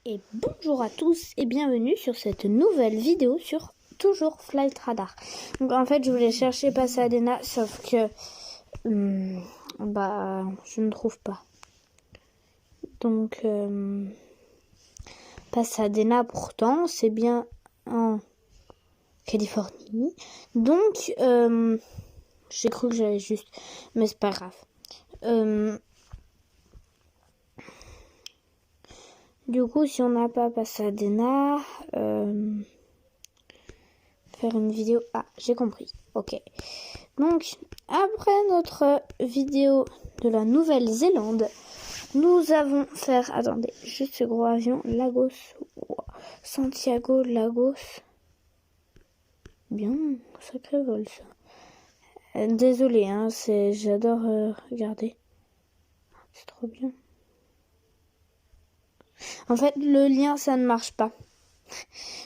Et bonjour à tous et bienvenue sur cette nouvelle vidéo sur toujours Flight Radar. Donc en fait je voulais chercher Pasadena sauf que je ne trouve pas. Donc Pasadena pourtant c'est bien en Californie. Donc j'ai cru que j'allais juste, mais c'est pas grave. Du coup, si on n'a pas Pasadena, faire une vidéo... Ah, j'ai compris. Ok. Donc, après notre vidéo de la Nouvelle-Zélande, nous avons faire... Attendez, juste ce gros avion. Lagos. Santiago, Lagos. Bien, sacré vol, ça. Désolé, hein, j'adore regarder. C'est trop bien. En fait, le lien, ça ne marche pas.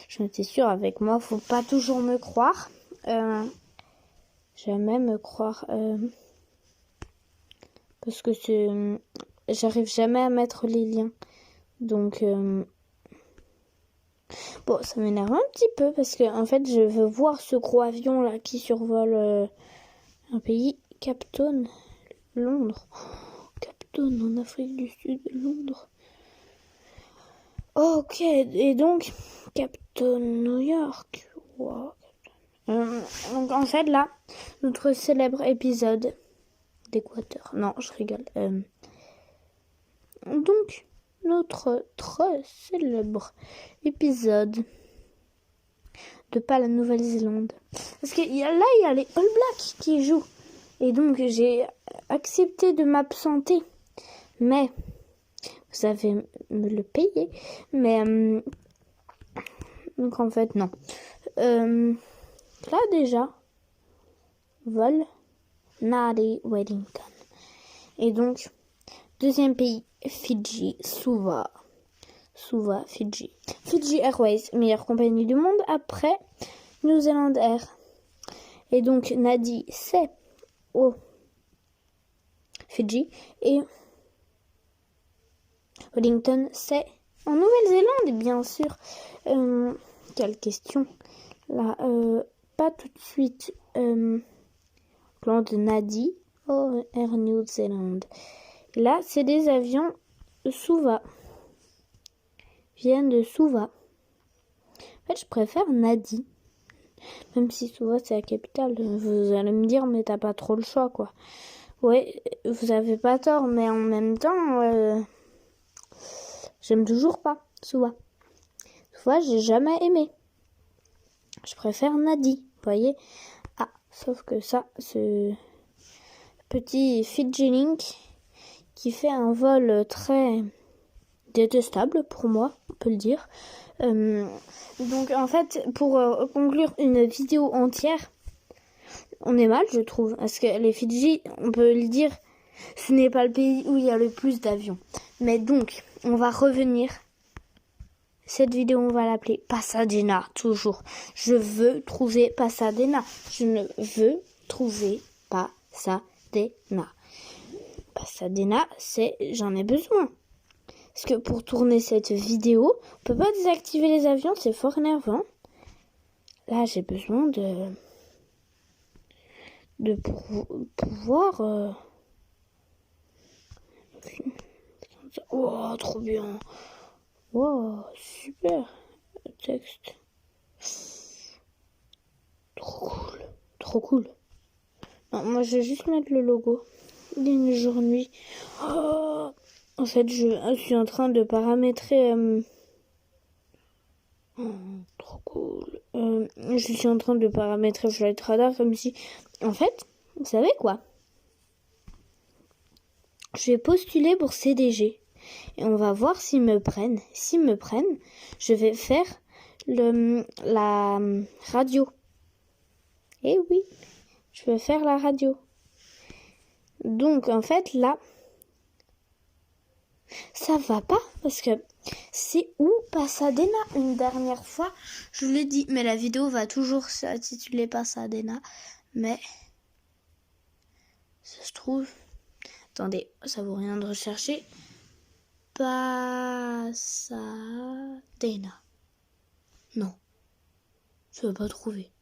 J'en étais sûre avec moi. Faut pas toujours me croire. Jamais me croire. Parce que j'arrive jamais à mettre les liens. Donc, bon, ça m'énerve un petit peu. Parce que, en fait, je veux voir ce gros avion là qui survole un pays. Cape Town, Londres. Cape Town en Afrique du Sud, Londres. Ok, et donc, Cape Town, New York. Wow. Donc en fait là, notre célèbre épisode d'Équateur. Non, je rigole. Donc, notre très célèbre épisode de pas la Nouvelle-Zélande. Parce qu'il y a les All Blacks qui jouent. Et donc j'ai accepté de m'absenter. Mais vous savez me le payer. Mais donc en fait non. Là déjà, vol Nadi Wellington. Et donc, deuxième pays, Fidji, Suva, Fidji. Fidji Airways, meilleure compagnie du monde après New Zealand Air. Et donc, Nadi, c'est au Fidji. Et Wellington, c'est en Nouvelle-Zélande, bien sûr. Quelle question. Là, pas tout de suite. Plan de Nadi, Air New Zealand. Là, c'est des avions Suva. Viennent de Suva. En fait, je préfère Nadi. Même si Suva, c'est la capitale. Vous allez me dire, mais t'as pas trop le choix, quoi. Ouais, vous avez pas tort, mais en même temps, j'aime toujours pas Suva. Suva, j'ai jamais aimé. Je préfère Nadi, vous voyez. Ah, sauf que ça, ce petit Fidji Link qui fait un vol très détestable pour moi, on peut le dire. Donc en fait, pour conclure une vidéo entière, on est mal, je trouve, parce que les Fidji, on peut le dire, ce n'est pas le pays où il y a le plus d'avions. Mais donc, on va revenir. Cette vidéo, on va l'appeler Pasadena, toujours. Je veux trouver Pasadena. Je ne veux trouver Pasadena. Pasadena, j'en ai besoin. Parce que pour tourner cette vidéo, on peut pas désactiver les avions, c'est fort énervant. Là, j'ai besoin de pouvoir... Oh, trop bien. Wow, super. Texte. Trop cool. Trop cool. Non, moi, je vais juste mettre le logo. Il est une journée. Oh, en fait, je suis en train de paramétrer... trop cool. Je suis en train de paramétrer Flight Radar comme si... En fait, vous savez quoi? Je vais postuler pour CDG. Et on va voir s'ils me prennent. S'ils me prennent, je vais faire la radio. Eh oui, je vais faire la radio. Donc, en fait, là, ça va pas parce que c'est où Pasadena? Une dernière fois, je vous l'ai dit, mais la vidéo va toujours s'intituler Pasadena. Mais ça se trouve... Attendez, ça vaut rien de rechercher. Pasadena. Dana. Non, je vais pas trouver.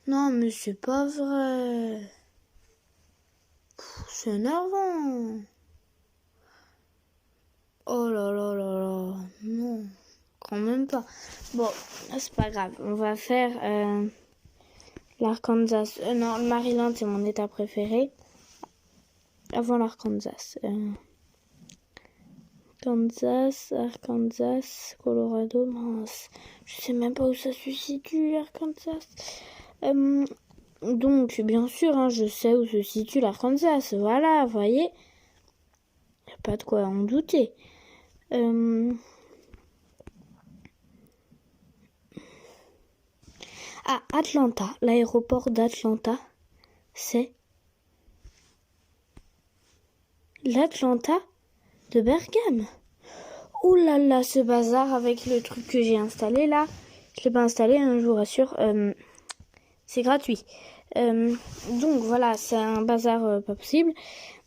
Non, mais c'est pas vrai. C'est énervant. Oh là là là là. Non, quand même pas. Bon, c'est pas grave. On va faire l'Arkansas. Non, le Maryland, c'est mon état préféré. Avant l'Arkansas. Kansas, Arkansas, Colorado, mince. Je sais même pas où ça se situe, l'Arkansas. Donc, bien sûr, hein, je sais où se situe l'Arkansas. Voilà, vous voyez. Y a pas de quoi en douter. À Atlanta, l'aéroport d'Atlanta, c'est l'Atlanta de Bergame. Oh là là, ce bazar avec le truc que j'ai installé là. Je l'ai pas installé, hein, je vous rassure. C'est gratuit. Donc voilà, c'est un bazar pas possible,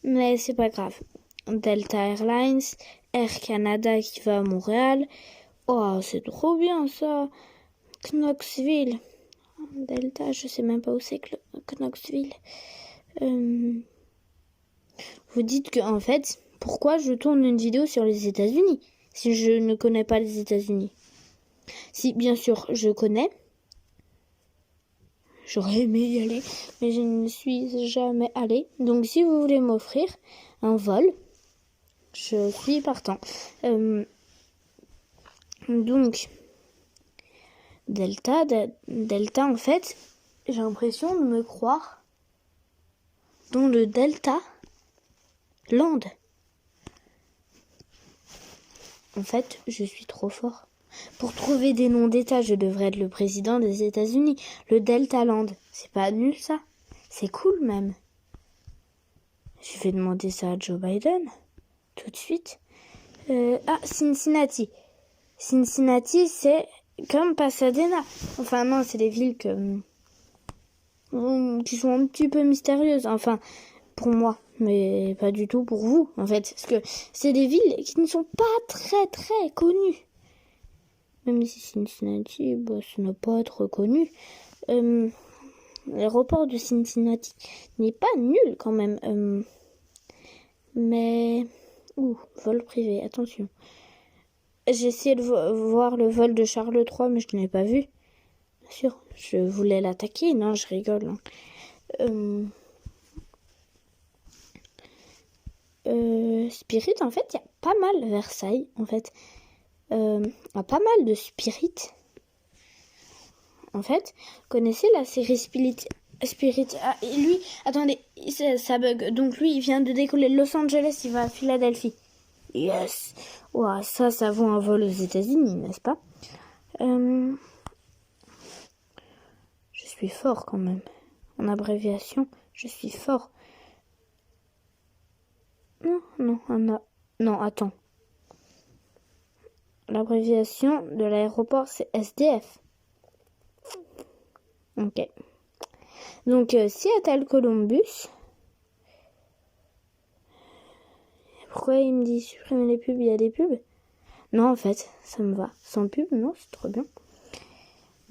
mais c'est pas grave. Delta Airlines, Air Canada qui va à Montréal. Oh, c'est trop bien ça. Knoxville. Delta, je sais même pas où c'est Knoxville. Vous dites que en fait, pourquoi je tourne une vidéo sur les États-Unis si je ne connais pas les États-Unis? Si, bien sûr, je connais. J'aurais aimé y aller, mais je ne suis jamais allée. Donc, si vous voulez m'offrir un vol, je suis partant. Donc, Delta, en fait, j'ai l'impression de me croire dans le Delta Land. En fait, je suis trop fort. Pour trouver des noms d'État, je devrais être le président des États-Unis. Le Delta Land, c'est pas nul ça? C'est cool même. Je vais demander ça à Joe Biden, tout de suite. Cincinnati. Cincinnati, c'est comme Pasadena. Enfin non, c'est des villes qui sont un petit peu mystérieuses. Enfin, pour moi, mais pas du tout pour vous, en fait. Parce que c'est des villes qui ne sont pas très très connues. Même si Cincinnati, ça n'a pas être connu. L'aéroport de Cincinnati n'est pas nul quand même. Mais... vol privé, attention. J'ai essayé de voir le vol de Charles III, mais je ne l'ai pas vu. Bien sûr, je voulais l'attaquer. Non, je rigole. Spirit, en fait, il y a pas mal Versailles, en fait. Il y a pas mal de Spirit. En fait, connaissez la série Spirit. Ah, et lui, attendez, ça bug. Donc lui, il vient de décoller de Los Angeles, il va à Philadelphie. Yes. Ouah, ça vaut un vol aux États-Unis, n'est-ce pas? Je suis fort quand même. En abréviation, je suis fort. Non, attends. L'abréviation de l'aéroport, c'est SDF. Ok. Donc, Seattle Columbus. Pourquoi il me dit supprimer les pubs? Il y a des pubs? Non, en fait, ça me va. Sans pub, non, c'est trop bien.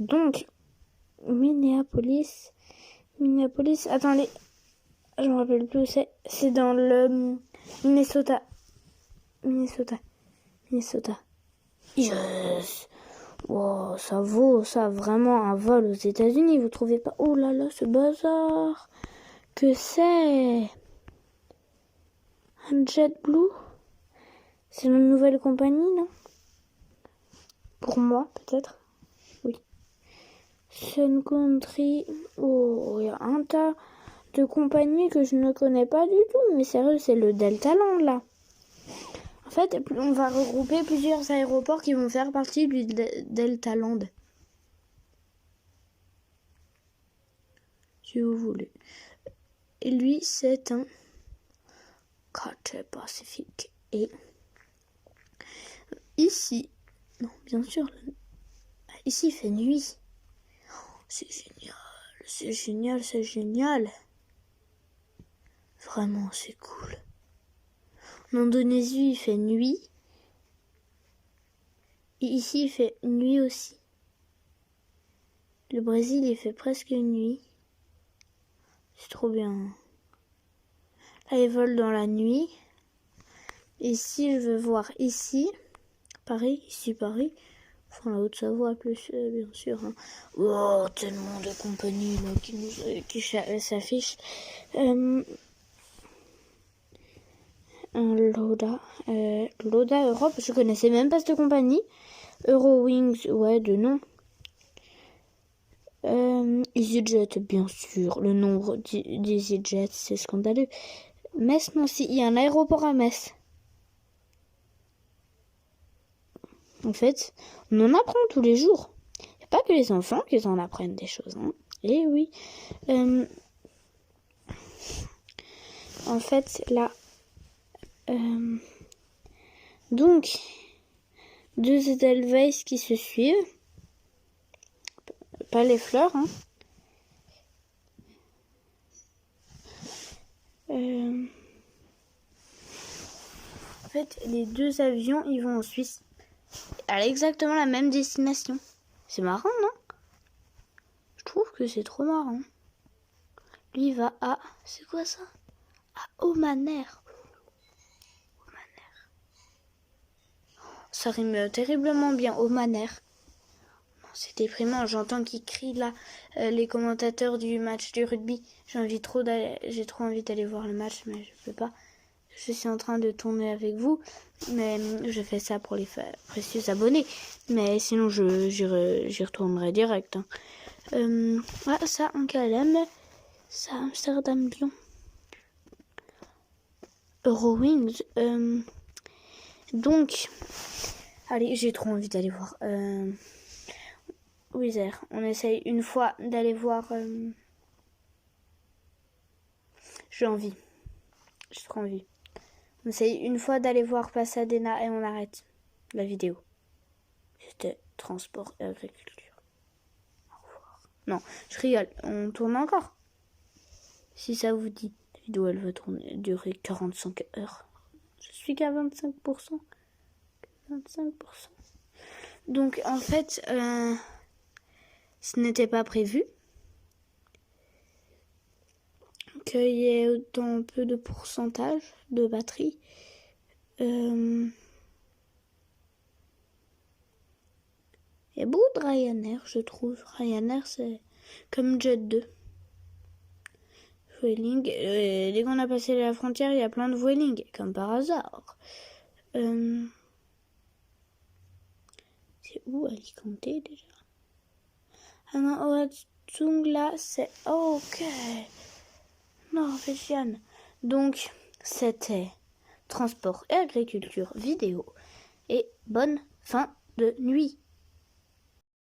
Donc, Minneapolis. Attendez, je me rappelle plus où c'est. C'est dans le Minnesota. Yes. Wow, ça vaut ça vraiment un vol aux États-Unis, vous trouvez pas? Oh là là, ce bazar. Que c'est? Un JetBlue? C'est une nouvelle compagnie, non? Pour moi, peut-être. Oui. Sun Country. Oh, il y a un tas de compagnies que je ne connais pas du tout. Mais sérieux, c'est le Delta Land, là. En fait, on va regrouper plusieurs aéroports qui vont faire partie du Delta Land. Si vous voulez. Et lui, c'est un Cathay Pacific. Et ici, non, bien sûr, ici il fait nuit. Oh, c'est génial. Vraiment, c'est cool. En Indonésie, il fait nuit. Et ici, il fait nuit aussi. Le Brésil, il fait presque nuit. C'est trop bien. Là, ils volent dans la nuit. Et si je veux voir ici, Paris, enfin la Haute-Savoie plus, bien sûr. Hein. Oh, tellement de compagnies là, qui s'affichent. Un Loda. Loda Europe, je connaissais même pas cette compagnie. Eurowings, ouais, de nom. EasyJet, bien sûr. Le nombre d'EasyJet, c'est scandaleux. Metz, non, si, il y a un aéroport à Metz. En fait, on en apprend tous les jours. Il n'y a pas que les enfants qui en apprennent des choses. Hein. Eh oui. En fait, là... donc, deux Edelweiss qui se suivent. Pas les fleurs, hein. En fait, les deux avions, ils vont en Suisse. À exactement la même destination. C'est marrant, non? Je trouve que c'est trop marrant. Lui, il va à... C'est quoi ça? À Omaner. Ça rime terriblement bien, Omaner. C'est déprimant, j'entends qu'ils crient là, les commentateurs du match du rugby. J'ai trop envie d'aller voir le match, mais je peux pas. Je suis en train de tourner avec vous, mais je fais ça pour les précieux abonnés. Mais sinon, j'y retournerai direct. Hein. Ouais, ça, en KLM, ça, Amsterdam-Lyon. Eurowings. Donc, allez, j'ai trop envie d'aller voir. Wizz Air. On essaye une fois d'aller voir. J'ai envie. J'ai trop envie. On essaye une fois d'aller voir Pasadena et on arrête la vidéo. C'était transport et agriculture. Au revoir. Non, je rigole. On tourne encore. Si ça vous dit. La vidéo, elle va durer 45 heures. Je suis qu'à 25%. 25%. Donc, en fait, ce n'était pas prévu qu'il y ait autant peu de pourcentage de batterie. Il y a beaucoup de Ryanair, je trouve. Ryanair, c'est comme Jet 2. Vueling. Dès qu'on a passé la frontière, il y a plein de Vueling, comme par hasard. C'est où Alicante déjà? Ah non, Oatsung là, c'est ok. Norvégienne. Donc, c'était transport et agriculture vidéo. Et bonne fin de nuit.